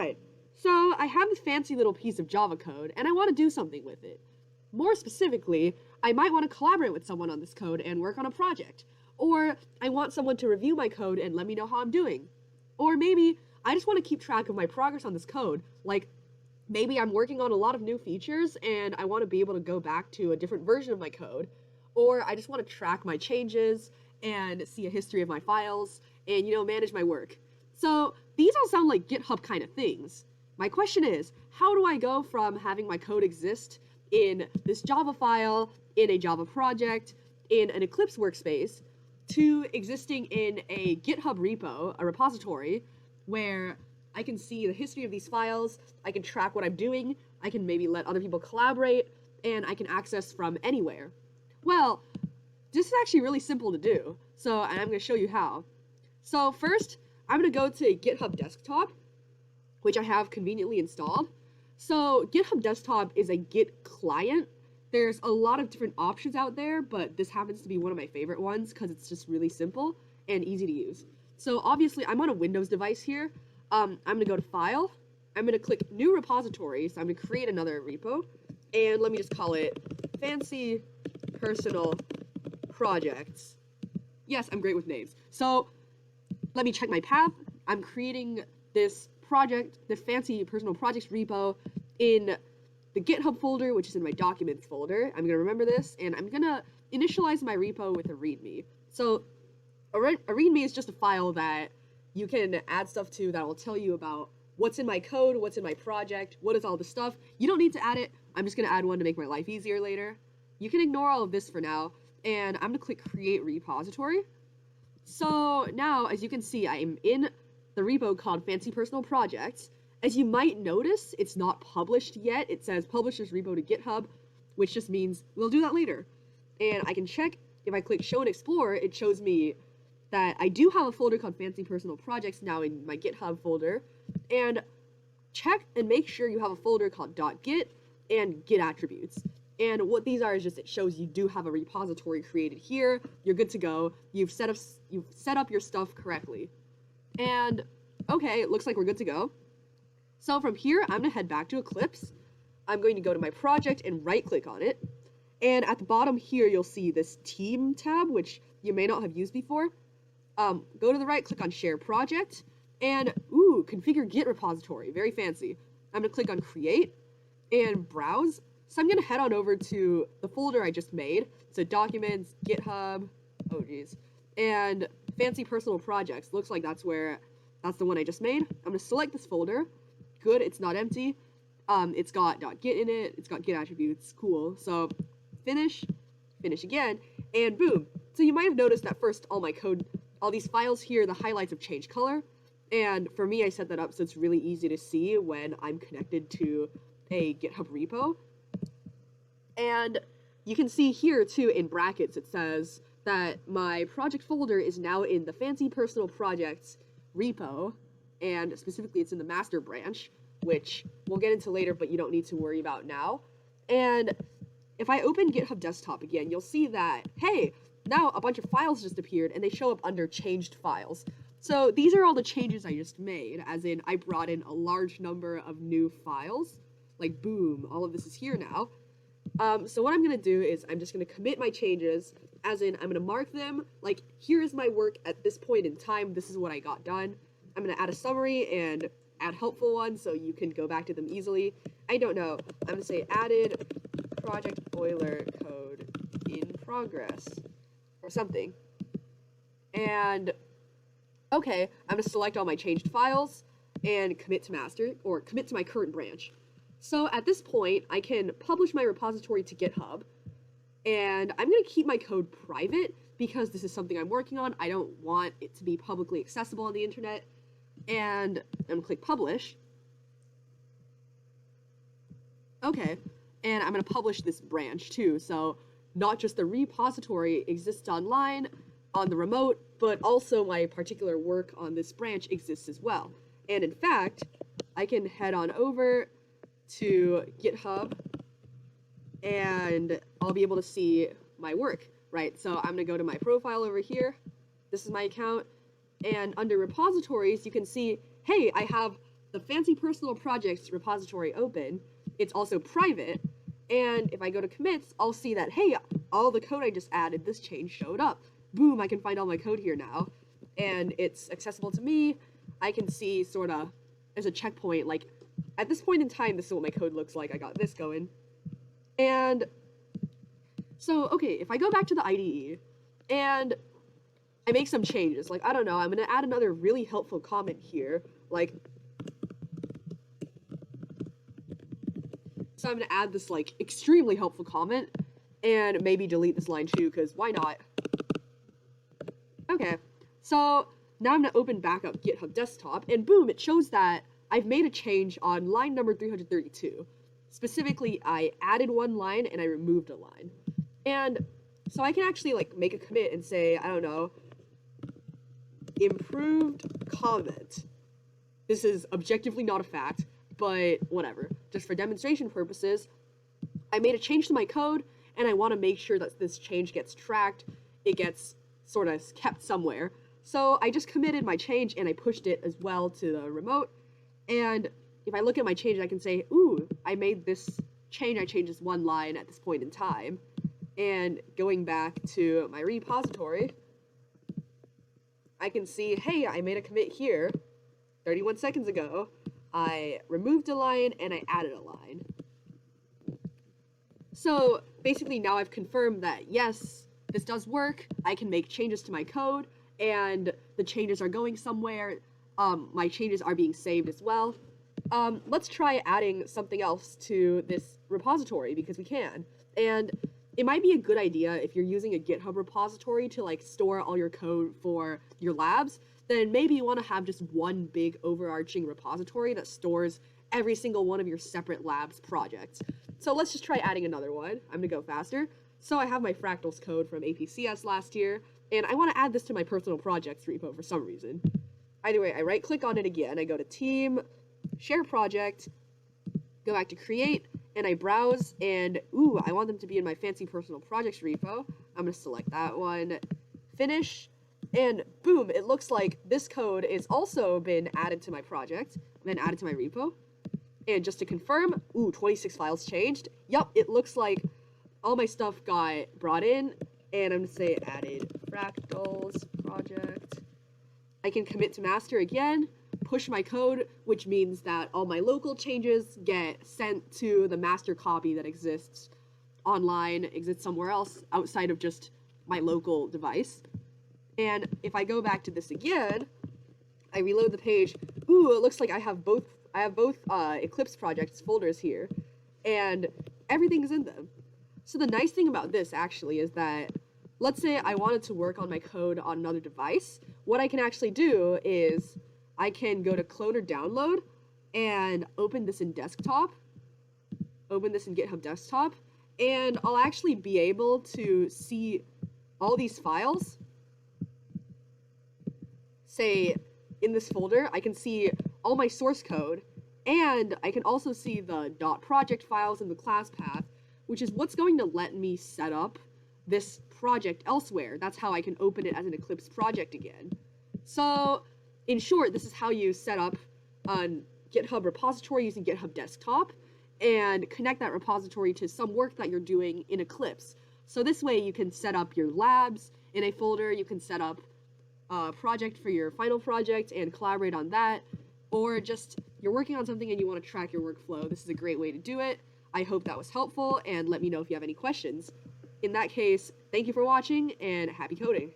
Alright, so I have this fancy little piece of Java code, and I want to do something with it. More specifically, I might want to collaborate with someone on this code and work on a project. Or I want someone to review my code and let me know how I'm doing. Or maybe I just want to keep track of my progress on this code. Like, maybe I'm working on a lot of new features and I want to be able to go back to a different version of my code. Or I just want to track my changes and see a history of my files and, manage my work. So these all sound like GitHub kind of things. My question is, how do I go from having my code exist in this Java file, in a Java project, in an Eclipse workspace, to existing in a GitHub repo, a repository, where I can see the history of these files, I can track what I'm doing, I can maybe let other people collaborate, and I can access from anywhere? Well, this is actually really simple to do, so I'm going to show you how. So first, I'm going to go to GitHub Desktop, which I have conveniently installed. So GitHub Desktop is a Git client. There's a lot of different options out there, but this happens to be one of my favorite ones because it's just really simple and easy to use. So obviously, I'm on a Windows device here. I'm going to go to File. I'm going to click New Repository, so I'm going to create another repo. And let me just call it Fancy Personal Projects. Yes, I'm great with names. So let me check my path. I'm creating this project, the Fancy Personal Projects repo in the GitHub folder, which is in my Documents folder. I'm going to remember this, and I'm going to initialize my repo with a README. So a README is just a file that you can add stuff to that will tell you about what's in my code, what's in my project, what is all the stuff. You don't need to add it. I'm just going to add one to make my life easier later. You can ignore all of this for now, and I'm going to click Create Repository. So now, as you can see, I am in the repo called Fancy Personal Projects. As you might notice, it's not published yet. It says Publishers Repo to GitHub, which just means we'll do that later. And I can check, if I click Show and Explore, it shows me that I do have a folder called Fancy Personal Projects now in my GitHub folder. And check and make sure you have a folder called .git and git attributes. And what these are is just, it shows you do have a repository created here. You're good to go. You've set up your stuff correctly. And okay, it looks like we're good to go. So from here, I'm gonna head back to Eclipse. I'm going to go to my project and right click on it. And at the bottom here, you'll see this team tab, which you may not have used before. Go to the right, click on Share Project, and ooh, Configure Git Repository, very fancy. I'm gonna click on Create and Browse. So I'm gonna head on over to the folder I just made. So Documents, GitHub, oh geez, and Fancy Personal Projects. Looks like that's the one I just made. I'm gonna select this folder. Good, it's not empty. It's got .git in it, it's got git attributes, cool. So finish again, and boom. So you might have noticed that first all my code, all these files here, the highlights have changed color. And for me, I set that up so it's really easy to see when I'm connected to a GitHub repo. And you can see here too in brackets, it says that my project folder is now in the Fancy Personal Projects repo, and specifically it's in the master branch, which we'll get into later, but you don't need to worry about now. And if I open GitHub Desktop again, you'll see that, hey, now a bunch of files just appeared and they show up under changed files. So these are all the changes I just made, as in I brought in a large number of new files. Like boom, all of this is here now. So what I'm gonna do is I'm just gonna commit my changes, as in I'm gonna mark them, like here is my work at this point in time, this is what I got done. I'm gonna add a summary and add helpful ones so you can go back to them easily. I don't know, I'm gonna say added project boiler code in progress, or something. And okay, I'm gonna select all my changed files and commit to master, or commit to my current branch. So at this point, I can publish my repository to GitHub, and I'm gonna keep my code private because this is something I'm working on. I don't want it to be publicly accessible on the internet. And I'm gonna click publish. Okay, and I'm gonna publish this branch too, so not just the repository exists online on the remote, but also my particular work on this branch exists as well. And in fact, I can head on over to GitHub and I'll be able to see my work, right? So I'm gonna go to my profile over here. This is my account. And under repositories, you can see, hey, I have the fancy personal projects repository open, it's also private, and if I go to commits, I'll see that, hey, all the code I just added, this change showed up. Boom, I can find all my code here now, and it's accessible to me. I can see sort of as a checkpoint, like, at this point in time, this is what my code looks like. I got this going. And so, okay, if I go back to the IDE, and I make some changes, like, I don't know, I'm going to add another really helpful comment here, like, so I'm going to add this, like, extremely helpful comment, and maybe delete this line too, because why not? Okay, so now I'm going to open back up GitHub Desktop, and boom, it shows that I've made a change on line number 332. Specifically, I added one line and I removed a line. And so I can actually, like, make a commit and say, I don't know, improved comment. This is objectively not a fact, but whatever. Just for demonstration purposes, I made a change to my code, and I want to make sure that this change gets tracked. It gets sort of kept somewhere. So I just committed my change, and I pushed it as well to the remote. And if I look at my change, I can say, ooh, I made this change. I changed this one line at this point in time. And going back to my repository, I can see, hey, I made a commit here 31 seconds ago. I removed a line and I added a line. So basically now I've confirmed that, yes, this does work. I can make changes to my code, and the changes are going somewhere. My changes are being saved as well. Let's try adding something else to this repository, because we can. And it might be a good idea if you're using a GitHub repository to, like, store all your code for your labs, then maybe you want to have just one big overarching repository that stores every single one of your separate labs projects. So let's just try adding another one. I'm gonna go faster. So I have my fractals code from APCS last year, and I want to add this to my personal projects repo for some reason. Either way, I right click on it again, I go to team, share project, go back to create, and I browse, and ooh, I want them to be in my fancy personal projects repo. I'm gonna select that one, finish, and boom, it looks like this code is also been added to my project, been added to my repo. And just to confirm, ooh, 26 files changed. Yup, it looks like all my stuff got brought in, and I'm gonna say added fractals project. I can commit to master again, push my code, which means that all my local changes get sent to the master copy that exists online, exists somewhere else outside of just my local device. And if I go back to this again, I reload the page. Ooh, it looks like I have both Eclipse projects folders here, and everything's in them. So the nice thing about this actually is that, let's say I wanted to work on my code on another device, what I can actually do is I can go to clone or download and open this in desktop, open this in GitHub Desktop, and I'll actually be able to see all these files. Say, in this folder, I can see all my source code, and I can also see the .project files in the class path, which is what's going to let me set up this project elsewhere. That's how I can open it as an Eclipse project again. So, in short, this is how you set up a GitHub repository using GitHub Desktop and connect that repository to some work that you're doing in Eclipse. So this way you can set up your labs in a folder, you can set up a project for your final project and collaborate on that, or just you're working on something and you want to track your workflow. This is a great way to do it. I hope that was helpful, and let me know if you have any questions. In that case, thank you for watching, and happy coding.